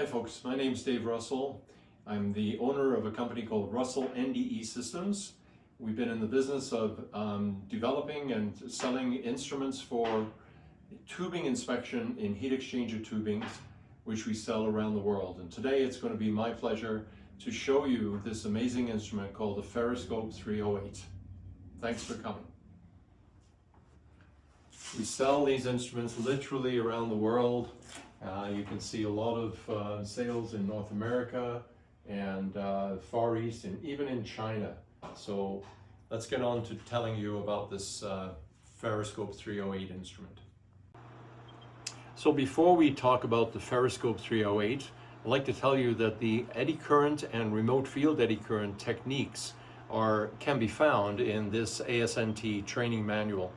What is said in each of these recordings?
Hi folks, my name is Dave Russell. I'm the owner of a company called Russell NDE Systems. We've been in the business of developing and selling instruments for tubing inspection in heat exchanger tubings, which we sell around the world. And today it's going to be my pleasure to show you this amazing instrument called the Ferroscope 308. Thanks for coming. We sell these instruments literally around the world. You can see a lot of sales in North America and Far East and even in China. So let's get on to telling you about this Ferroscope 308 instrument. So before we talk about the Ferroscope 308, I'd like to tell you that the eddy current and remote field eddy current techniques can be found in this ASNT training manual,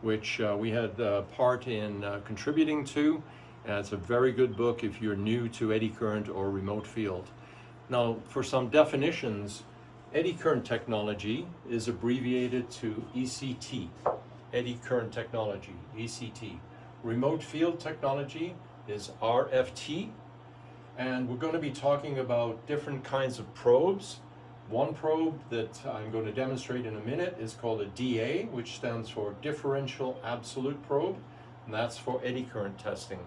which we had part in contributing to. It's a very good book if you're new to eddy current or remote field. Now, for some definitions, eddy current technology is abbreviated to ECT, eddy current technology, ECT. Remote field technology is RFT, and we're going to be talking about different kinds of probes. One probe that I'm going to demonstrate in a minute is called a DA, which stands for differential absolute probe, and that's for eddy current testing.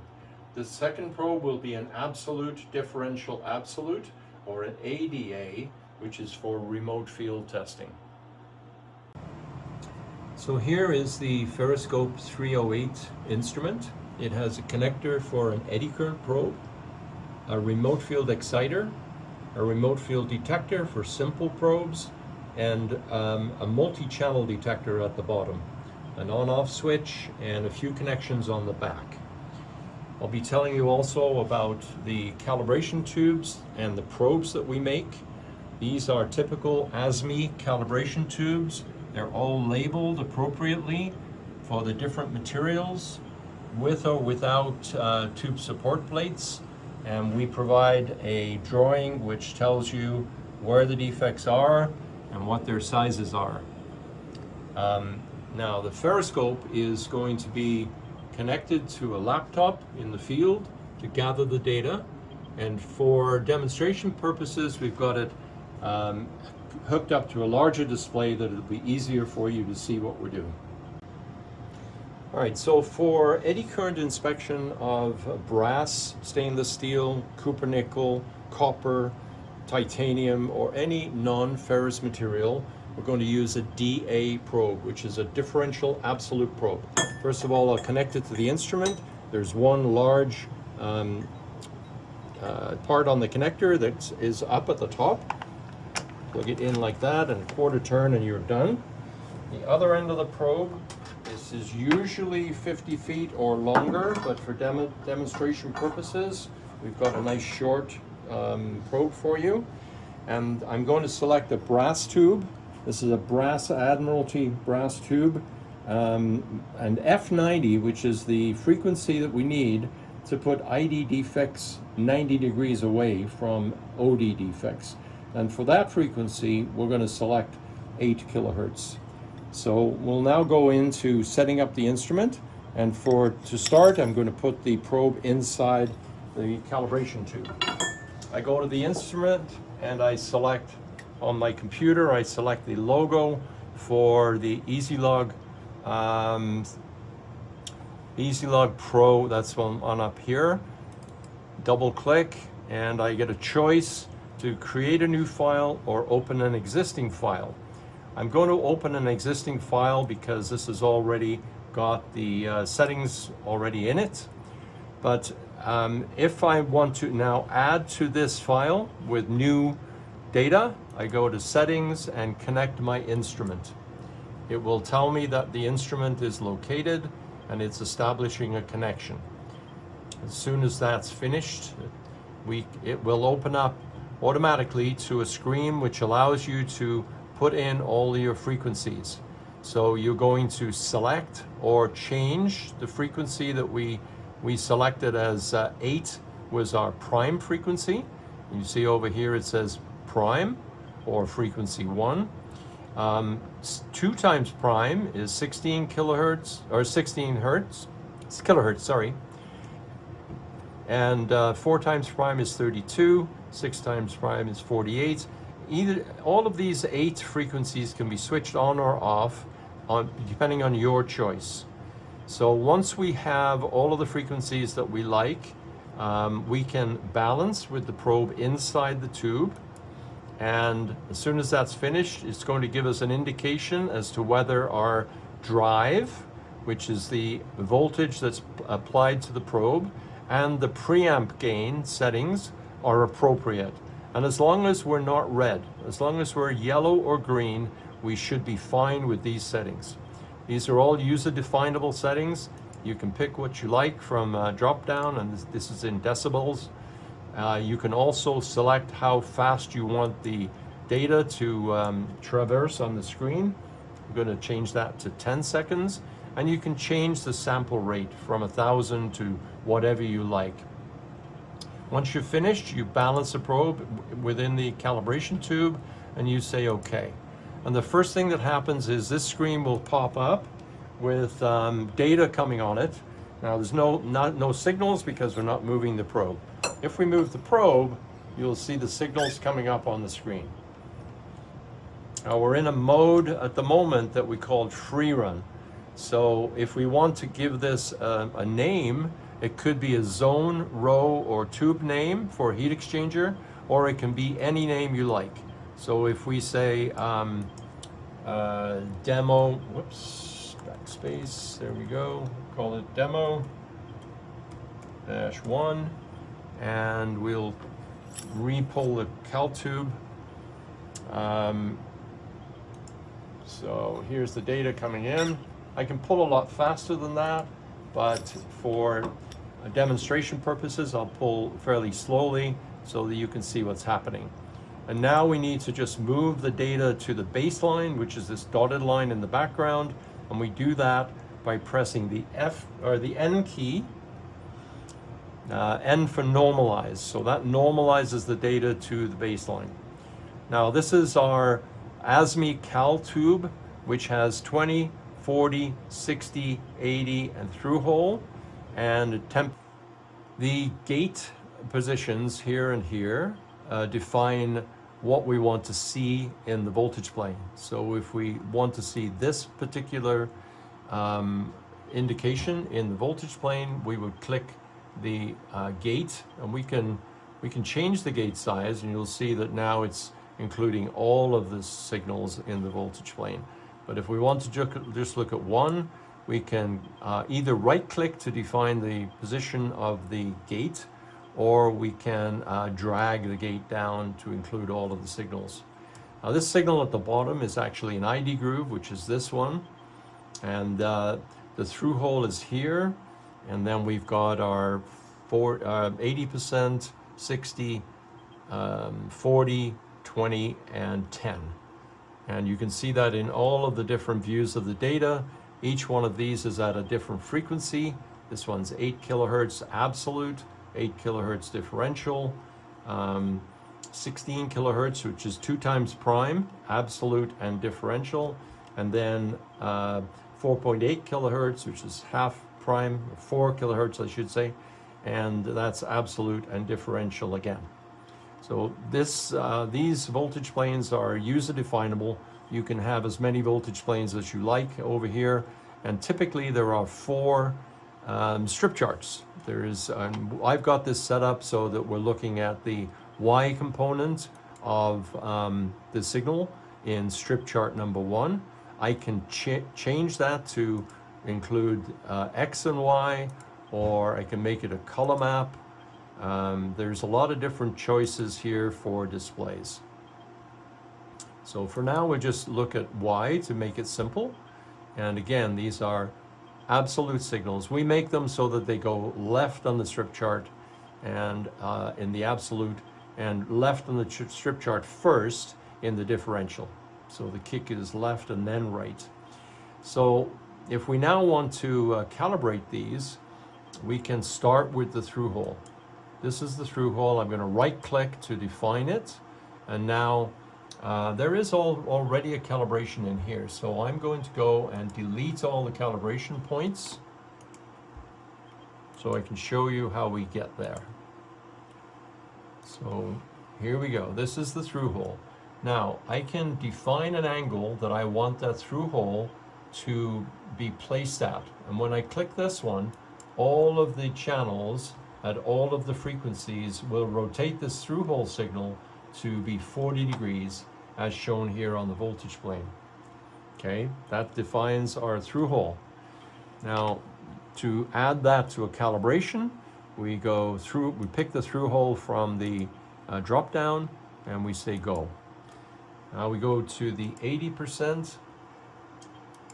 The second probe will be an absolute differential absolute, or an ADA, which is for remote field testing. So here is the Ferroscope 308 instrument. It has a connector for an eddy current probe, a remote field exciter, a remote field detector for simple probes, and a multi-channel detector at the bottom, an on-off switch, and a few connections on the back. I'll be telling you also about the calibration tubes and the probes that we make. These are typical ASME calibration tubes. They're all labeled appropriately for the different materials, with or without tube support plates. And we provide a drawing which tells you where the defects are and what their sizes are. Now the Ferroscope is going to be connected to a laptop in the field to gather the data, and for demonstration purposes we've got it hooked up to a larger display that it'll be easier for you to see what we're doing. Alright, so for eddy current inspection of brass, stainless steel, copper nickel, copper, titanium, or any non-ferrous material, we're going to use a DA probe, which is a differential absolute probe. First of all, I'll connect it to the instrument. There's one large part on the connector that is up at the top. Plug it in like that and quarter turn and you're done. The other end of the probe, this is usually 50 feet or longer, but for demonstration purposes, we've got a nice short probe for you. And I'm going to select a brass tube. This is a brass Admiralty brass tube, and F90, which is the frequency that we need to put ID defects 90 degrees away from OD defects. And for that frequency, we're going to select 8 kilohertz. So we'll now go into setting up the instrument, and to start, I'm going to put the probe inside the calibration tube. I go to the instrument and I select, on my computer, I select the logo for the EasyLog Pro, that's on up here. Double click and I get a choice to create a new file or open an existing file. I'm going to open an existing file because this has already got the settings already in it. But if I want to now add to this file with new data, I go to settings and connect my instrument. It will tell me that the instrument is located and it's establishing a connection. As soon as that's finished, it will open up automatically to a screen which allows you to put in all your frequencies. So you're going to select or change the frequency that we selected as 8 was our prime frequency. You see over here it says prime or frequency 1. 2 times prime is 16 kilohertz, or 16 hertz, kilohertz, sorry. And 4 times prime is 32, 6 times prime is 48. All of these 8 frequencies can be switched on or off depending on your choice. So once we have all of the frequencies that we like, we can balance with the probe inside the tube. And as soon as that's finished, it's going to give us an indication as to whether our drive, which is the voltage that's applied to the probe, and the preamp gain settings are appropriate. And as long as we're not red, as long as we're yellow or green, we should be fine with these settings. These are all user-definable settings. You can pick what you like from drop down, and this is in decibels. You can also select how fast you want the data to traverse on the screen. I'm going to change that to 10 seconds, and you can change the sample rate from 1,000 to whatever you like. Once you're finished, you balance the probe within the calibration tube, and you say OK. And the first thing that happens is this screen will pop up with data coming on it. Now there's no signals because we're not moving the probe. If we move the probe, you'll see the signals coming up on the screen. Now we're in a mode at the moment that we call free run. So if we want to give this a name, it could be a zone, row, or tube name for a heat exchanger, or it can be any name you like. So if we say demo, whoops, backspace, there we go, call it demo -1, and we'll re-pull the cal tube. So here's the data coming in. I can pull a lot faster than that, but for demonstration purposes, I'll pull fairly slowly so that you can see what's happening. And now we need to just move the data to the baseline, which is this dotted line in the background, and we do that by pressing the F or the N key. N for normalize, so that normalizes the data to the baseline. Now this is our ASME cal tube, which has 20, 40, 60, 80, and through hole, and the gate positions here and here define what we want to see in the voltage plane. So if we want to see this particular indication in the voltage plane, we would click the gate, and we can change the gate size, and you'll see that now it's including all of the signals in the voltage plane. But if we want to just look at one, we can either right click to define the position of the gate, or we can drag the gate down to include all of the signals. Now this signal at the bottom is actually an ID groove, which is this one, and the through hole is here, and then we've got our 80%, 60, 40, 20, and 10. And you can see that in all of the different views of the data. Each one of these is at a different frequency. This one's 8 kilohertz absolute, 8 kilohertz differential, 16 kilohertz, which is 2 times prime, absolute and differential, and then 4.8 kilohertz, which is half prime, 4 kilohertz I should say, and that's absolute and differential again. So these voltage planes are user definable. You can have as many voltage planes as you like over here, and typically there are 4 strip charts. I've got this set up so that we're looking at the Y component of the signal in strip chart number 1. I can change that to include X and Y, or I can make it a color map. There's a lot of different choices here for displays. So for now, we'll just look at Y to make it simple. And again, these are absolute signals. We make them so that they go left on the strip chart and in the absolute, and left on the strip chart first in the differential. So the kick is left and then right. So if we now want to calibrate these, we can start with the through hole. This is the through hole. I'm going to right click to define it, and now there is already a calibration in here, so I'm going to go and delete all the calibration points so I can show you how we get there. So here we go. This is the through hole. Now I can define an angle that I want that through hole to be placed at. And when I click this one, all of the channels at all of the frequencies will rotate this through hole signal to be 40 degrees as shown here on the voltage plane. Okay, that defines our through hole. Now to add that to a calibration, we go through, we pick the through hole from the drop down and we say go. Now we go to the 80%,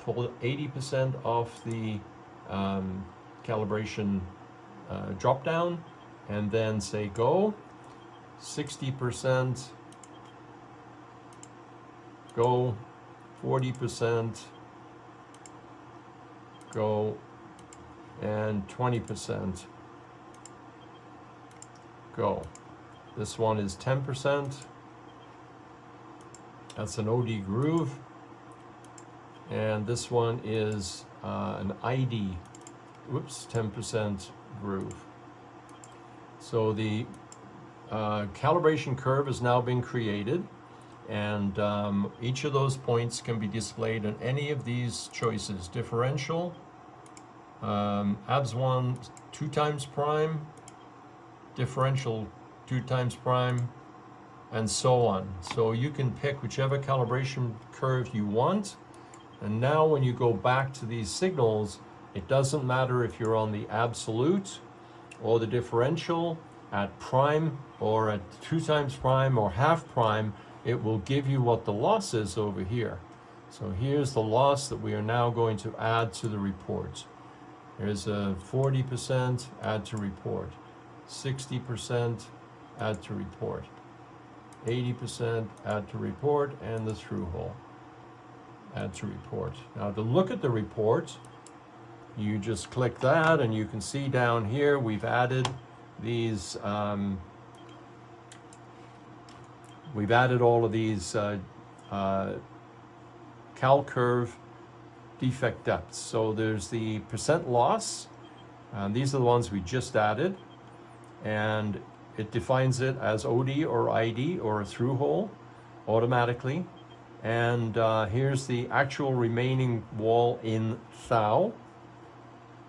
pull 80% off the calibration drop down and then say go. 60% go, 40% go, and 20% go. This one is 10%. That's an OD groove. And this one is an ID, 10% groove. So the calibration curve has now been created, and each of those points can be displayed in any of these choices: differential, ABS1 2 times prime, differential 2 times prime, and so on. So you can pick whichever calibration curve you want. And now when you go back to these signals, it doesn't matter if you're on the absolute or the differential, at prime or at 2 times prime or half prime, it will give you what the loss is over here. So here's the loss that we are now going to add to the report. There's a 40%, add to report. 60%, add to report. 80%, add to report, and the through hole. Add to report. Now to look at the report, you just click that and you can see down here we've added these, we've added all of these cal curve defect depths. So there's the percent loss. These are the ones we just added, and it defines it as OD or ID or a through hole automatically. And here's the actual remaining wall in thou.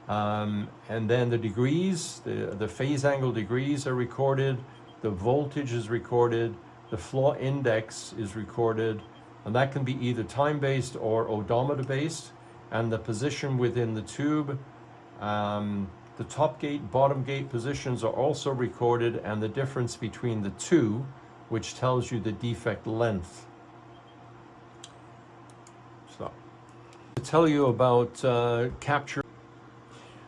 And then the degrees, the phase angle degrees are recorded, the voltage is recorded, the flaw index is recorded, and that can be either time-based or odometer based, and the position within the tube, the top gate, bottom gate positions are also recorded, and the difference between the two, which tells you the defect length. So, to tell you about capture.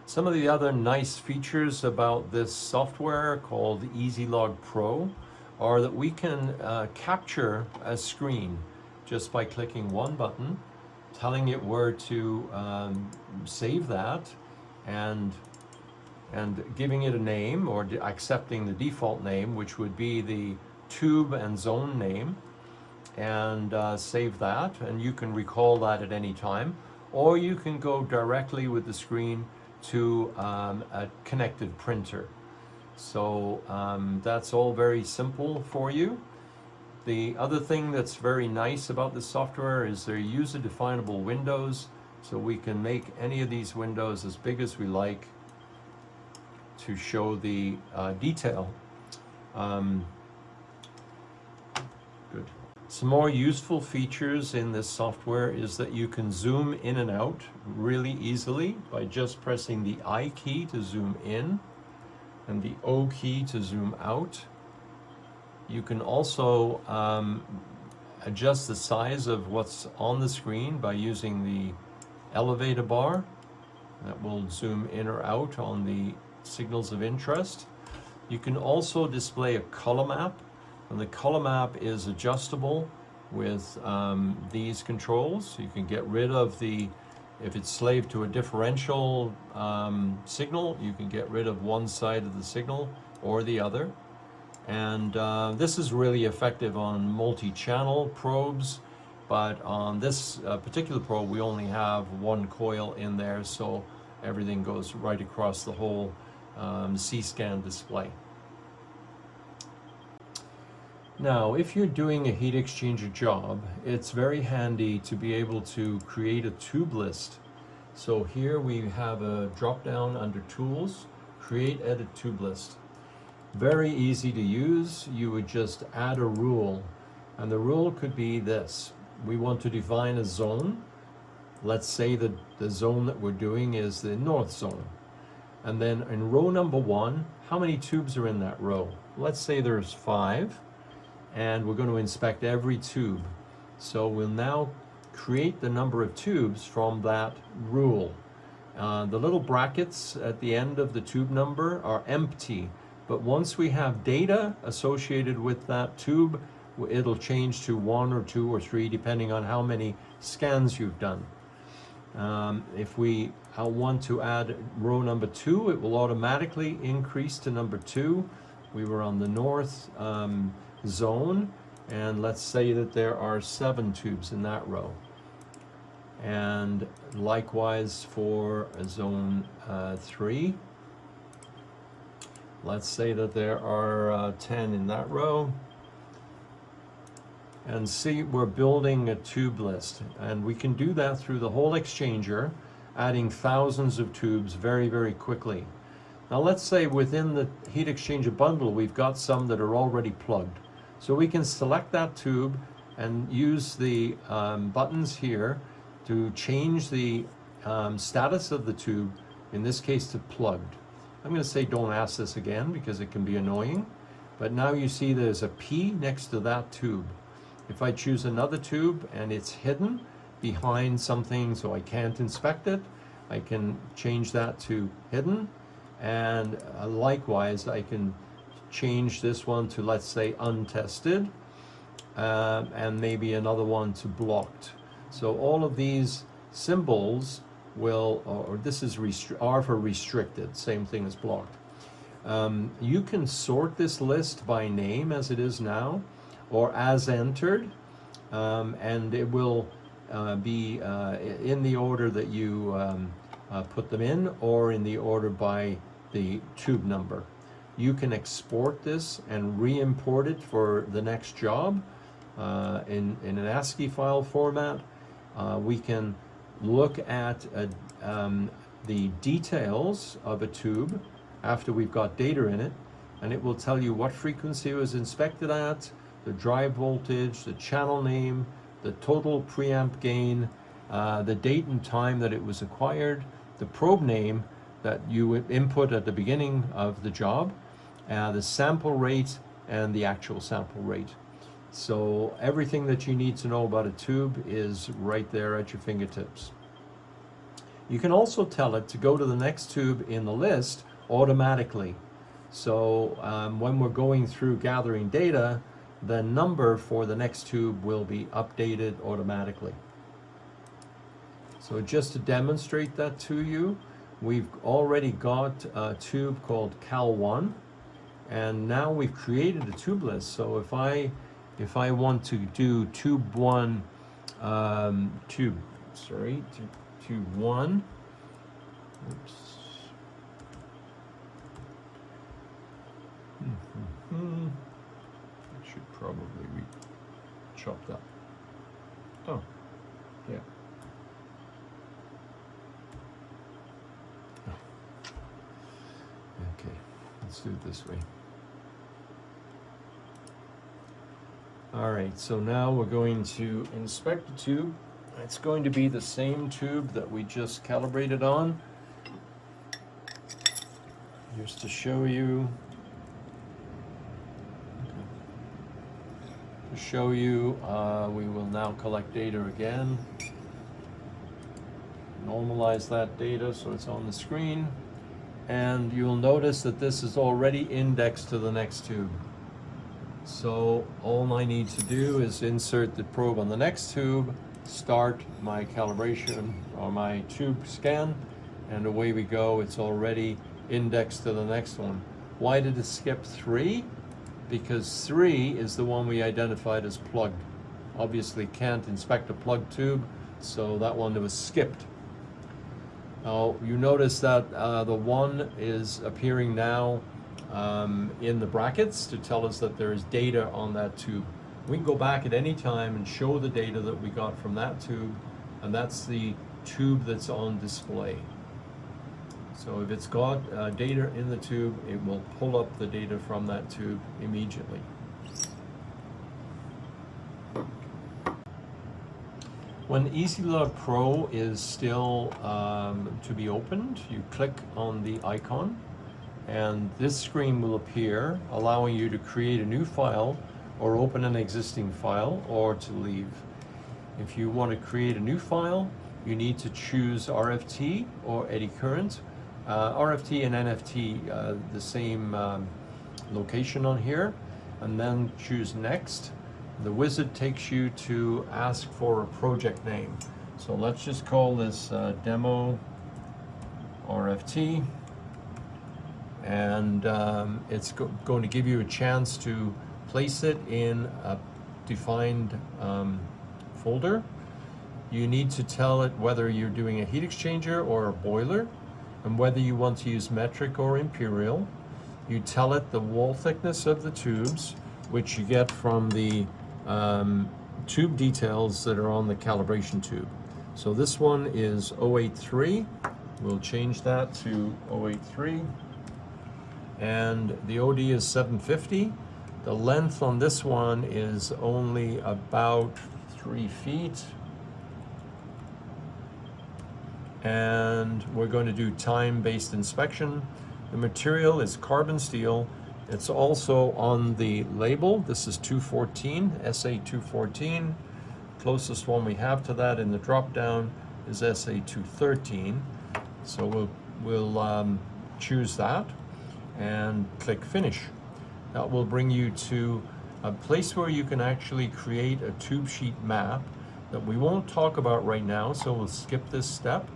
Some of the other nice features about this software called EasyLog Pro are that we can capture a screen just by clicking one button, telling it where to save that, and giving it a name or accepting the default name, which would be the tube and zone name, and save that, and you can recall that at any time, or you can go directly with the screen to a connected printer. So that's all very simple for you. The other thing that's very nice about this software is they're user-definable windows, so we can make any of these windows as big as we like to show the detail. Good. Some more useful features in this software is that you can zoom in and out really easily by just pressing the I key to zoom in and the O key to zoom out. You can also adjust the size of what's on the screen by using the elevator bar. That will zoom in or out on the signals of interest. You can also display a color map, and the color map is adjustable with these controls. You can get rid of the, if it's slaved to a differential signal, you can get rid of one side of the signal or the other. And this is really effective on multi-channel probes, but on this particular probe we only have one coil in there, so everything goes right across the whole C-scan display. Now, if you're doing a heat exchanger job, it's very handy to be able to create a tube list. So here we have a drop down under Tools, Create Edit Tube List. Very easy to use. You would just add a rule, and the rule could be this. We want to define a zone. Let's say that the zone that we're doing is the north zone. And then in row number 1, how many tubes are in that row? Let's say there's 5. And we're going to inspect every tube. So we'll now create the number of tubes from that rule. The little brackets at the end of the tube number are empty, but once we have data associated with that tube, it'll change to 1 or 2 or 3 depending on how many scans you've done. If we want to add row number 2, it will automatically increase to number 2. We were on the north zone, and let's say that there are 7 tubes in that row, and likewise for zone 3, let's say that there are 10 in that row. And see, we're building a tube list, and we can do that through the whole exchanger, adding thousands of tubes very, very quickly. Now let's say within the heat exchanger bundle we've got some that are already plugged. So we can select that tube and use the buttons here to change the status of the tube, in this case to plugged. I'm going to say don't ask this again because it can be annoying, but now you see there's a P next to that tube. If I choose another tube and it's hidden behind something so I can't inspect it, I can change that to hidden, and likewise I can change this one to, let's say, untested, and maybe another one to blocked. So all of these symbols will, or this is R for restricted, same thing as blocked. You can sort this list by name as it is now, or as entered, and it will be in the order that you put them in, or in the order by the tube number. You can export this and re-import it for the next job in an ASCII file format. We can look at the details of a tube after we've got data in it, and it will tell you what frequency it was inspected at, the drive voltage, the channel name, the total preamp gain, the date and time that it was acquired, the probe name that you input at the beginning of the job, the sample rate, and the actual sample rate. So everything that you need to know about a tube is right there at your fingertips. You can also tell it to go to the next tube in the list automatically. So when we're going through gathering data, the number for the next tube will be updated automatically. So just to demonstrate that to you, we've already got a tube called Cal1, and now we've created a tube list. So if I want to do tube 1, tube 1, oops. It should probably be chopped up. Oh, yeah. Okay, let's do it this way. All right, so now we're going to inspect the tube. It's going to be the same tube that we just calibrated on. Just to show you. We will now collect data again. Normalize that data so it's on the screen. And you'll notice that this is already indexed to the next tube. So all I need to do is insert the probe on the next tube, start my calibration or my tube scan, and away we go. It's already indexed to the next one. Why did it skip 3? Because 3 is the one we identified as plugged. Obviously can't inspect a plugged tube, so that one was skipped. Now you notice that the 1 is appearing now in the brackets to tell us that there is data on that tube. We can go back at any time and show the data that we got from that tube, and that's the tube that's on display. So if it's got data in the tube, it will pull up the data from that tube immediately. When EasyLog Pro is still to be opened, you click on the icon and this screen will appear, allowing you to create a new file or open an existing file or to leave. If you want to create a new file, you need to choose RFT or eddy current. RFT and NFT, the same location on here, and then choose next. The wizard takes you to ask for a project name. So let's just call this demo RFT, and it's going to give you a chance to place it in a defined folder. You need to tell it whether you're doing a heat exchanger or a boiler, and whether you want to use metric or imperial. You tell it the wall thickness of the tubes, which you get from the tube details that are on the calibration tube. So this one is 083. We'll change that to 083. And the OD is 750. The length on this one is only about 3 feet. And we're going to do time-based inspection. The material is carbon steel. It's also on the label. This is 214, SA214. Closest one we have to that in the drop-down is SA213. So we'll choose that and click Finish. That will bring you to a place where you can actually create a tube sheet map that we won't talk about right now, so we'll skip this step.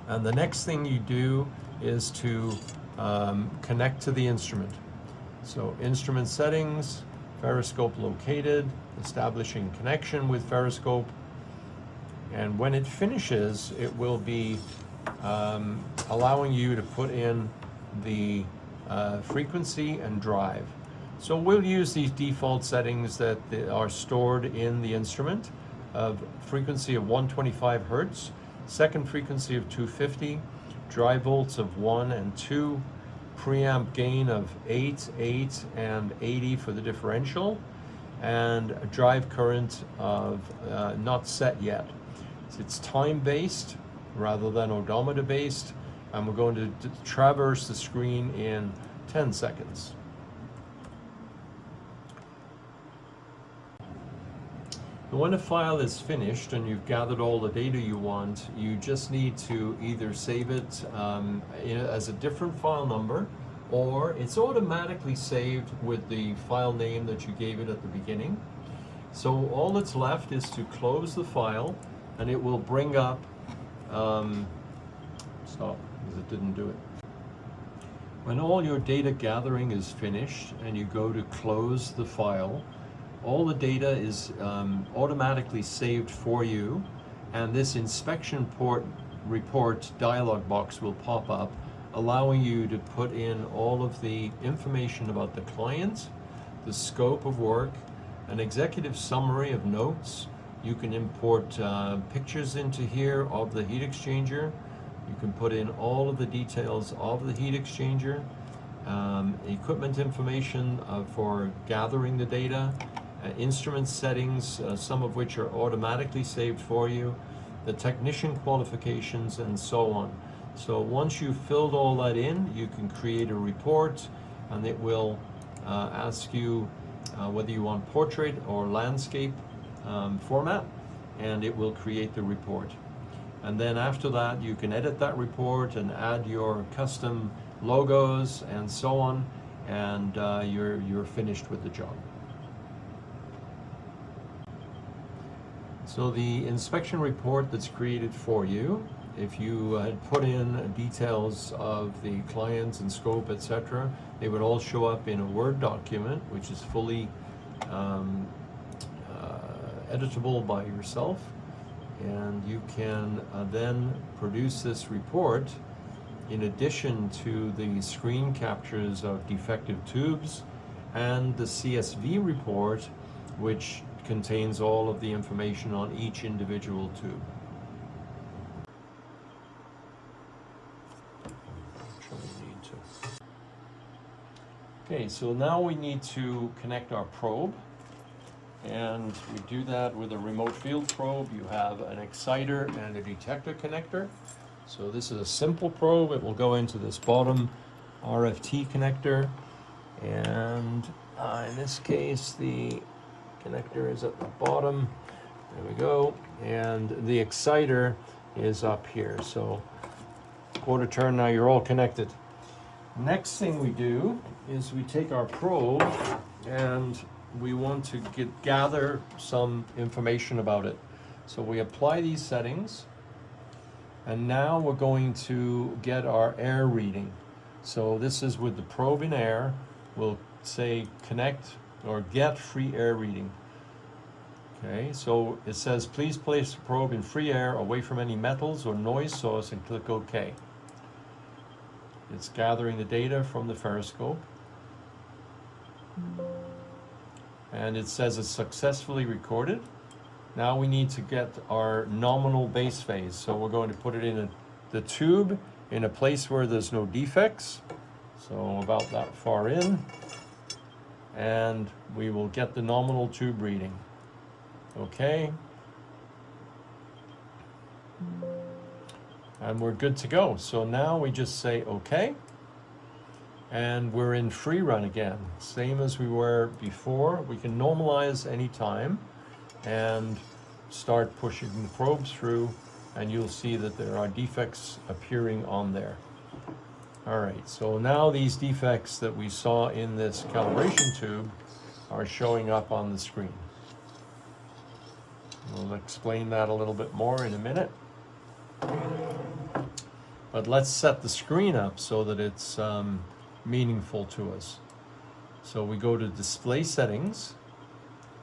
And the next thing you do is to connect to the instrument. So instrument settings, Ferroscope located, establishing connection with Ferroscope. And when it finishes, it will be allowing you to put in the frequency and drive. So we'll use these default settings that are stored in the instrument of frequency of 125 Hertz, second frequency of 250, drive volts of 1 and 2, preamp gain of 8, 8, and 80 for the differential, and a drive current of not set yet. It's time-based rather than odometer-based, and we're going to traverse the screen in 10 seconds. When a file is finished and you've gathered all the data you want, you just need to either save it as a different file number, or it's automatically saved with the file name that you gave it at the beginning. So all that's left is to close the file, and it will bring up, stop, because it didn't do it. When all your data gathering is finished and you go to close the file, all the data is automatically saved for you, and this inspection report dialog box will pop up, allowing you to put in all of the information about the client, the scope of work, an executive summary of notes. You can import pictures into here of the heat exchanger. You can put in all of the details of the heat exchanger, equipment information for gathering the data, instrument settings, some of which are automatically saved for you, the technician qualifications, and so on. So once you've filled all that in, you can create a report, and it will ask you whether you want portrait or landscape format, and it will create the report. And then after that, you can edit that report and add your custom logos and so on, and you're finished with the job. So the inspection report that's created for you, if you had put in details of the clients and scope, etc., they would all show up in a Word document, which is fully editable by yourself. and you can then produce this report in addition to the screen captures of defective tubes and the CSV report, which contains all of the information on each individual tube. Okay, so now we need to connect our probe, and we do that with a remote field probe. You have an exciter and a detector connector. So this is a simple probe. It will go into this bottom RFT connector, and in this case the connector is at the bottom. There we go, and the exciter is up here. So quarter turn, now you're all connected. Next thing we do is we take our probe and we want to gather some information about it. So we apply these settings, and now we're going to get our air reading. So this is with the probe in air. We'll say connect or get free air reading. Okay, so it says please place the probe in free air away from any metals or noise source and click OK. It's gathering the data from the Ferroscope. And it says it's successfully recorded. Now we need to get our nominal base phase. So we're going to put it in the tube in a place where there's no defects. So about that far in. And we will get the nominal tube reading. Okay. And we're good to go. So now we just say OK. And we're in free run again, same as we were before. We can normalize any time and start pushing the probes through, and you'll see that there are defects appearing on there. All right, so now these defects that we saw in this calibration tube are showing up on the screen. We'll explain that a little bit more in a minute. But let's set the screen up so that it's meaningful to us. So we go to display settings,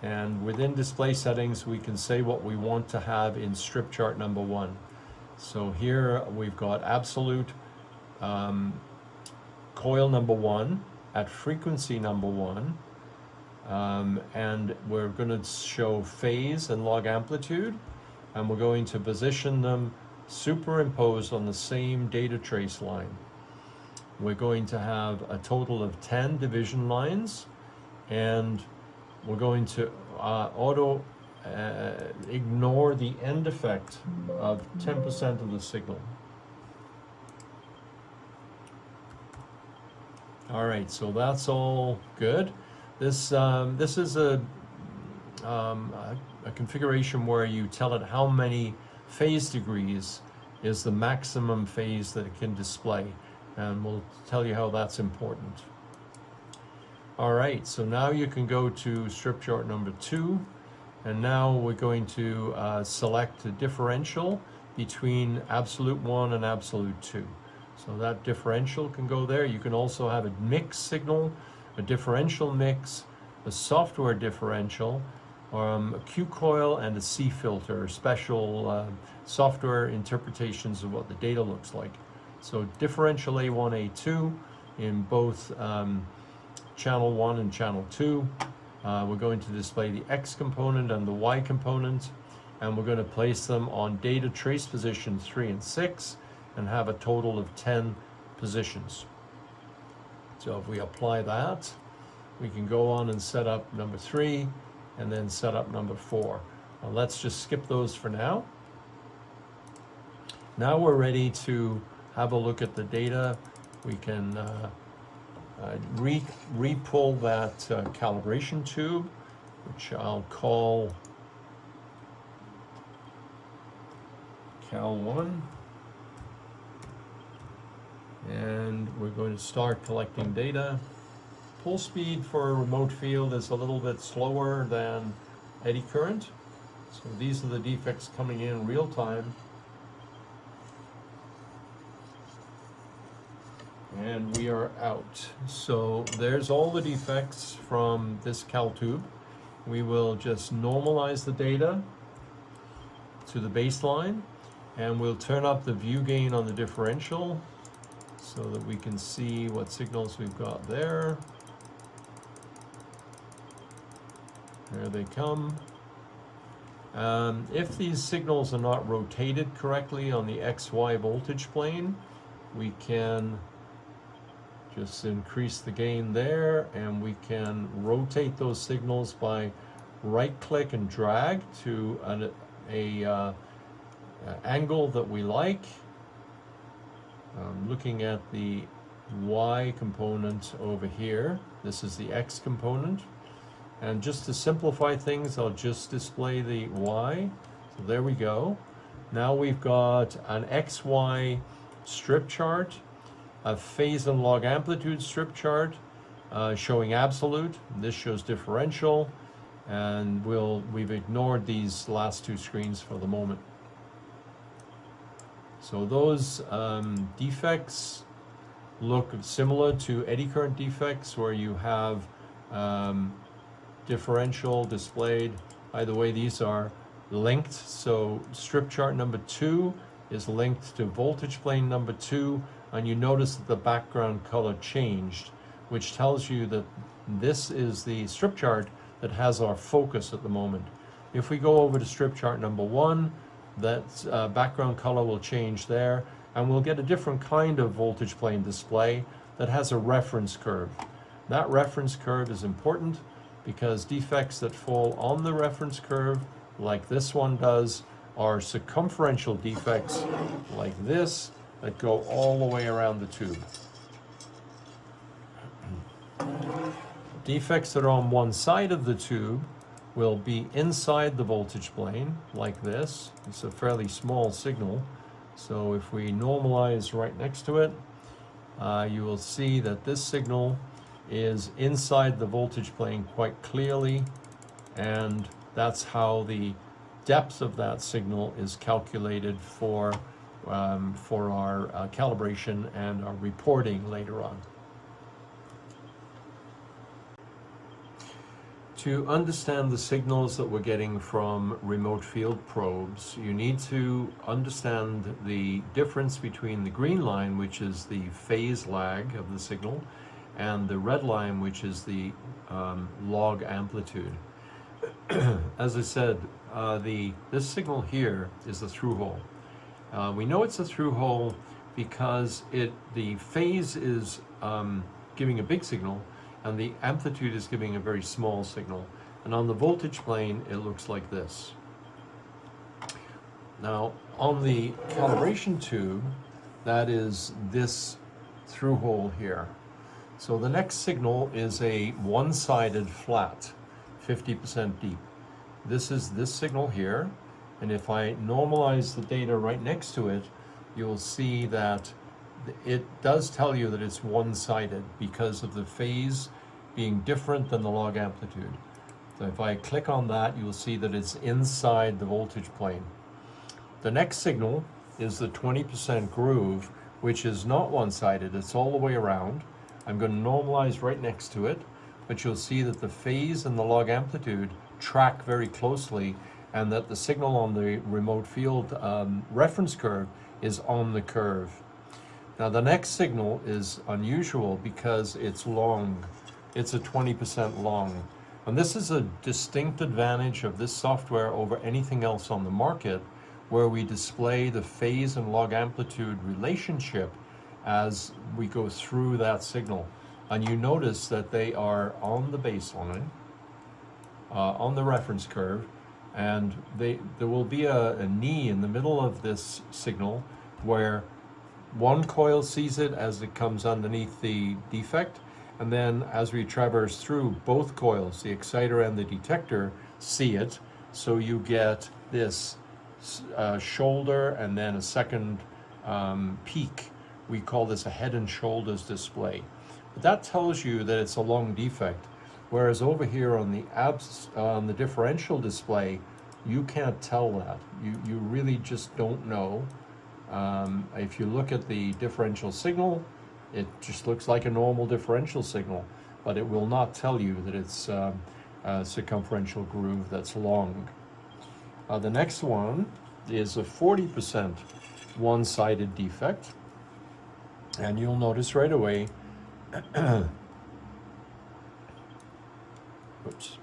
and within display settings we can say what we want to have in strip chart number 1. So here we've got absolute coil number 1 at frequency number 1, and we're going to show phase and log amplitude, and we're going to position them superimposed on the same data trace line. We're going to have a total of 10 division lines, and we're going to ignore the end effect of 10% of the signal. All right, so that's all good. This is a configuration where you tell it how many phase degrees is the maximum phase that it can display, and we'll tell you how that's important. All right, so now you can go to strip chart number 2, and now we're going to select a differential between absolute 1 and absolute 2. So that differential can go there. You can also have a mix signal, a differential mix, a software differential, a Q coil, and a C filter, special software interpretations of what the data looks like. So differential A1, A2 in both channel 1 and channel 2. We're going to display the X component and the Y component, and we're going to place them on data trace position 3 and 6 and have a total of 10 positions. So if we apply that, we can go on and set up number 3 and then set up number 4. Now let's just skip those for now. Now we're ready to have a look at the data. We can re-pull that calibration tube, which I'll call Cal 1. And we're going to start collecting data. Pull speed for a remote field is a little bit slower than eddy current. So these are the defects coming in real time. And we are out. So there's all the defects from this cal tube. We will just normalize the data to the baseline, and we'll turn up the view gain on the differential so that we can see what signals we've got there. There they come. If these signals are not rotated correctly on the XY voltage plane, we can just increase the gain there, and we can rotate those signals by right-click and drag to an angle that we like. Looking at the Y component over here, this is the X component. And just to simplify things, I'll just display the Y. So there we go. Now we've got an XY strip chart, a phase and log amplitude strip chart showing absolute. This shows differential, and we've ignored these last two screens for the moment. So those defects look similar to eddy current defects, where you have differential displayed. By the way, these are linked, so strip chart number 2 is linked to voltage plane number 2, and you notice that the background color changed, which tells you that this is the strip chart that has our focus at the moment. If we go over to strip chart number 1, that background color will change there, and we'll get a different kind of voltage plane display that has a reference curve. That reference curve is important because defects that fall on the reference curve, like this one does, are circumferential defects like this that go all the way around the tube. Defects that are on one side of the tube will be inside the voltage plane, like this. It's a fairly small signal, so if we normalize right next to it, you will see that this signal is inside the voltage plane quite clearly, and that's how the depth of that signal is calculated for our calibration and our reporting later on. To understand the signals that we're getting from remote field probes, you need to understand the difference between the green line, which is the phase lag of the signal, and the red line, which is the log amplitude. As I said, this signal here is a through hole. We know it's a through hole because the phase is giving a big signal, and the amplitude is giving a very small signal. And on the voltage plane, it looks like this. Now, on the calibration tube, that is this through hole here. So the next signal is a one-sided flat, 50% deep. This is this signal here, and if I normalize the data right next to it, you'll see that it does tell you that it's one-sided because of the phase being different than the log amplitude. So if I click on that, you'll see that it's inside the voltage plane. The next signal is the 20% groove, which is not one-sided, it's all the way around. I'm going to normalize right next to it, but you'll see that the phase and the log amplitude track very closely, and that the signal on the remote field reference curve is on the curve. Now the next signal is unusual because it's long. It's a 20% long. And this is a distinct advantage of this software over anything else on the market, where we display the phase and log amplitude relationship as we go through that signal. And you notice that they are on the baseline, on the reference curve, and there will be a knee in the middle of this signal where one coil sees it as it comes underneath the defect, and then as we traverse through, both coils, the exciter and the detector, see it. So you get this shoulder and then a second peak. We call this a head and shoulders display. But that tells you that it's a long defect, whereas over here on the differential display, you can't tell that. You really just don't know. If you look at the differential signal, it just looks like a normal differential signal, but it will not tell you that it's a circumferential groove that's long. The next one is a 40% one-sided defect. And you'll notice right away, oops,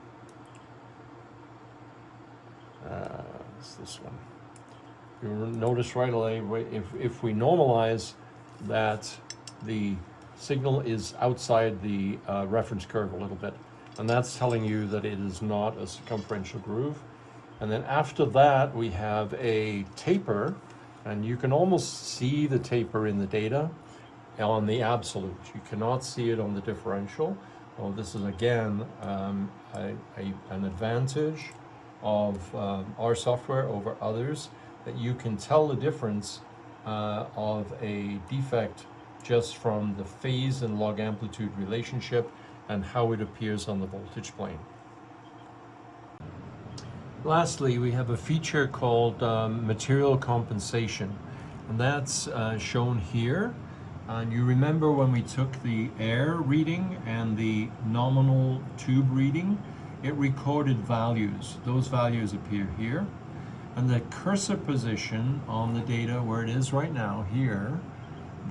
it's this one. You'll notice right away, if we normalize that the signal is outside the reference curve a little bit, and that's telling you that it is not a circumferential groove. And then after that, we have a taper, and you can almost see the taper in the data on the absolute. You cannot see it on the differential. Well, this is again an advantage of our software over others, that you can tell the difference of a defect just from the phase and log amplitude relationship and how it appears on the voltage plane. Lastly, we have a feature called material compensation, and that's shown here. And you remember when we took the air reading and the nominal tube reading, it recorded values. Those values appear here. And the cursor position on the data where it is right now here,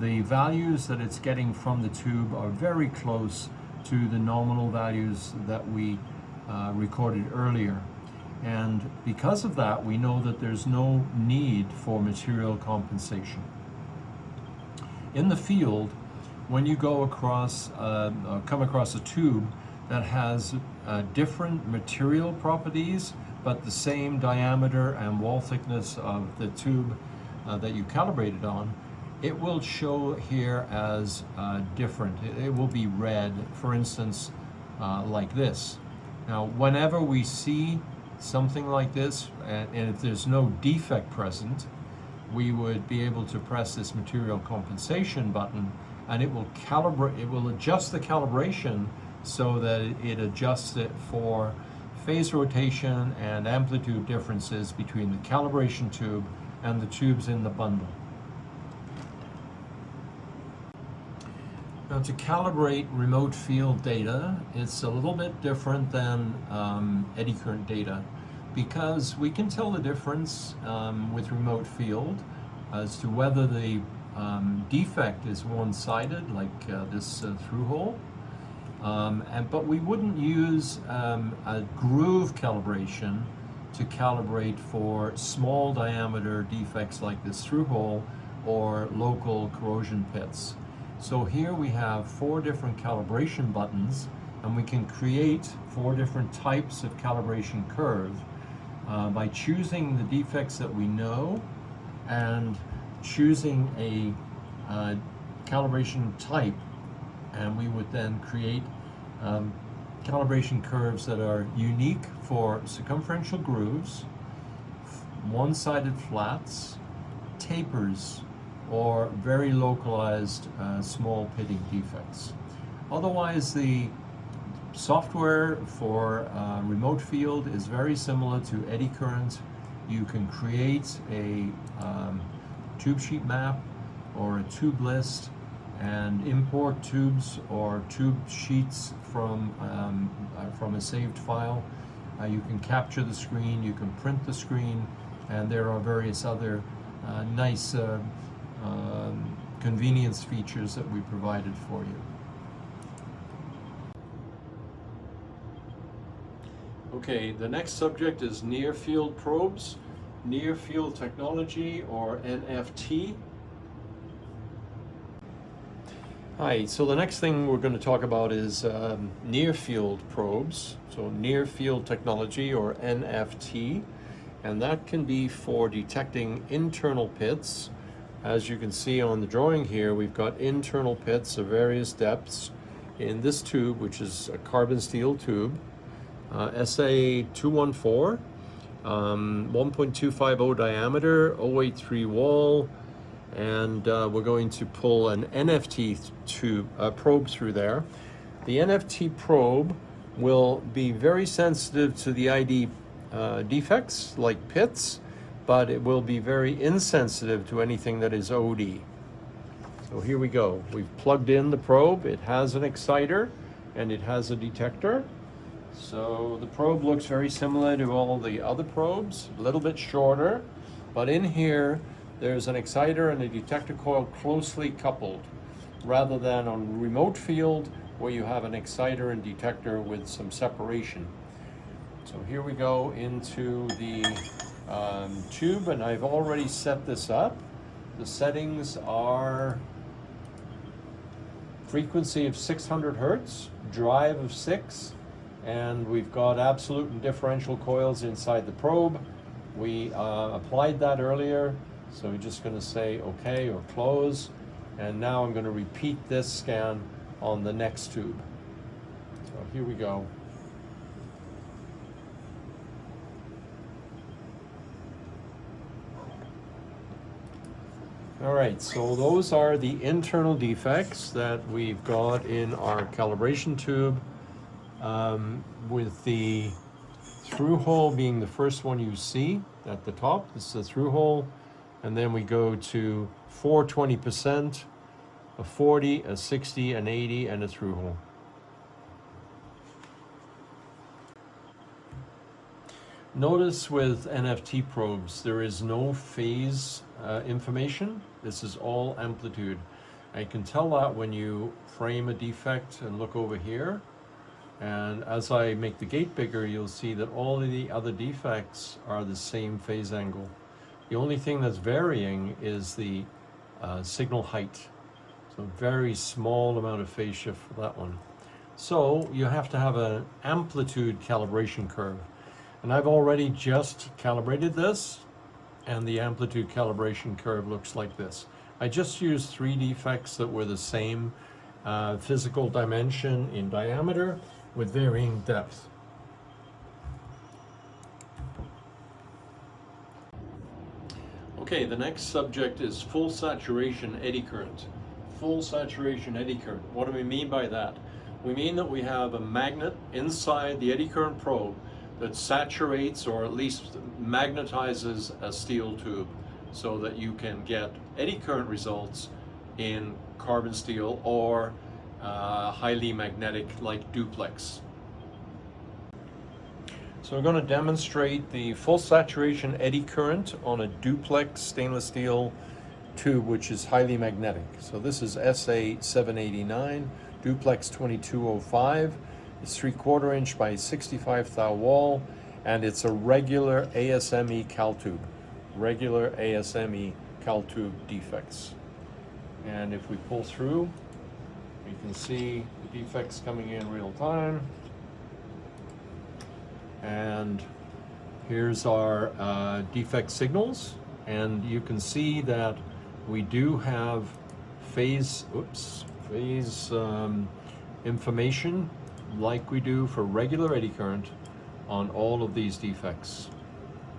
the values that it's getting from the tube are very close to the nominal values that we recorded earlier. And because of that, we know that there's no need for material compensation. In the field, when you go across, come across a tube that has different material properties, but the same diameter and wall thickness of the tube that you calibrated on, it will show here as different. It will be red, for instance, like this. Now, whenever we see something like this, and if there's no defect present, we would be able to press this material compensation button, and it will calibrate, it will adjust the calibration so that it adjusts it for phase rotation and amplitude differences between the calibration tube and the tubes in the bundle. Now, to calibrate remote field data, it's a little bit different than eddy current data, because we can tell the difference with remote field as to whether the defect is one-sided, like this through hole, but we wouldn't use a groove calibration to calibrate for small diameter defects like this through hole or local corrosion pits. So here we have 4 different calibration buttons, and we can create 4 different types of calibration curve by choosing the defects that we know and choosing a calibration type, and we would then create calibration curves that are unique for circumferential grooves, one-sided flats, tapers, or very localized small pitting defects. Otherwise, the software for remote field is very similar to eddy current. You can create a tube sheet map or a tube list and import tubes or tube sheets from a saved file. You can capture the screen, you can print the screen, and there are various other nice convenience features that we provided for you. Okay, the next subject is near field probes, near field technology, or NFT. Hi, so the next thing we're going to talk about is near field probes, so near field technology, or NFT, and that can be for detecting internal pits. As you can see on the drawing here, we've got internal pits of various depths in this tube, which is a carbon steel tube, SA214, 1.250 diameter, 083 wall, and we're going to pull an NFT probe through there. The NFT probe will be very sensitive to the ID defects like pits, but it will be very insensitive to anything that is OD. So here we go. We've plugged in the probe. It has an exciter and it has a detector. So the probe looks very similar to all the other probes, a little bit shorter, But in here, there's an exciter and a detector coil closely coupled, rather than on remote field where you have an exciter and detector with some separation. So here we go into the tube, and I've already set this up. The settings are frequency of 600 Hertz, drive of 6, and we've got absolute and differential coils inside the probe. We applied that earlier, so we're just going to say OK or close, and now I'm going to repeat this scan on the next tube. So here we go. All right, so those are the internal defects that we've got in our calibration tube, with the through hole being the first one you see at the top. This is the through hole, and then we go to 420%, a 40, a 60, an 80, and a through hole. Notice with NFT probes, there is no phase information. This is all amplitude. I can tell that when you frame a defect and look over here. And as I make the gate bigger, you'll see that all of the other defects are the same phase angle. The only thing that's varying is the signal height. So very small amount of phase shift for that one. So you have to have an amplitude calibration curve. And I've already just calibrated this, and the amplitude calibration curve looks like this. I just used 3 defects that were the same physical dimension in diameter with varying depth. Okay, the next subject is full saturation eddy current. Full saturation eddy current. What do we mean by that? We mean that we have a magnet inside the eddy current probe that saturates or at least magnetizes a steel tube so that you can get eddy current results in carbon steel or highly magnetic like duplex. So we're going to demonstrate the full saturation eddy current on a duplex stainless steel tube which is highly magnetic. So this is SA789 duplex 2205. It's 3/4 inch by 65 thou wall, and it's a regular ASME cal tube. Regular ASME cal tube defects. And if we pull through, you can see the defects coming in real time. And here's our defect signals, and you can see that we do have phase information like we do for regular eddy current on all of these defects.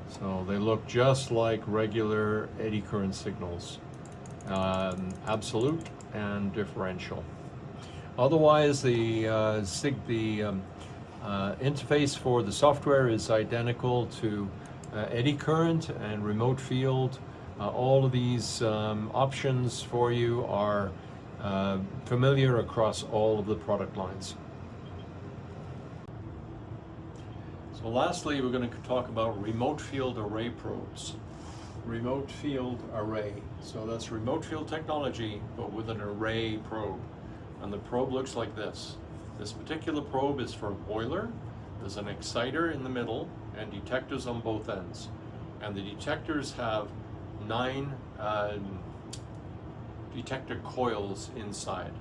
So they look just like regular eddy current signals, absolute and differential. Otherwise, the interface for the software is identical to eddy current and remote field. All of these options for you are familiar across all of the product lines. So lastly, we're going to talk about remote field array probes. Remote field array. So that's remote field technology, but with an array probe. And the probe looks like this. This particular probe is for a boiler. There's an exciter in the middle and detectors on both ends. And the detectors have 9 detector coils inside.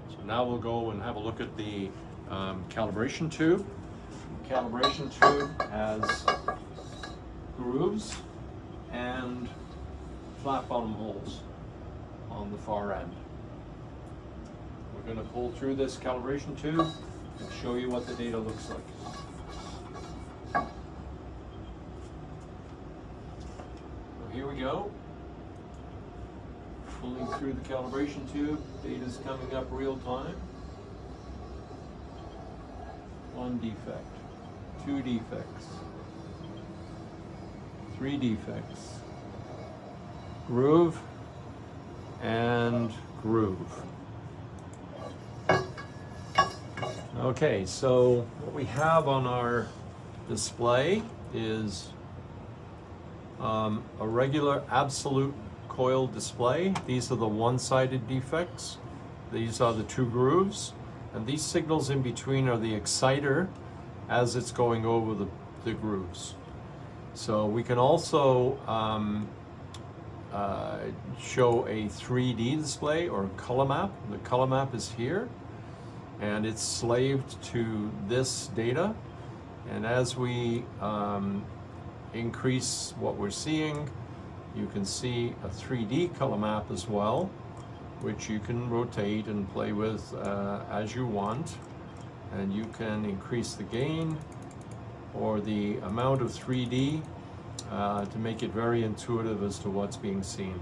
So now we'll go and have a look at the calibration tube. The calibration tube has grooves and flat bottom holes on the far end. We're going to pull through this calibration tube and show you what the data looks like. So here we go. Pulling through the calibration tube, data's coming up real time. 1 defect, 2 defects, 3 defects, groove and groove. Okay, so what we have on our display is A regular absolute coil display. These are the one-sided defects. These are the two grooves. And these signals in between are the exciter as it's going over the grooves. So we can also show a 3D display or color map. The color map is here, and it's slaved to this data. And as we increase what we're seeing, you can see a 3D color map as well, which you can rotate and play with as you want. And you can increase the gain or the amount of 3D to make it very intuitive as to what's being seen.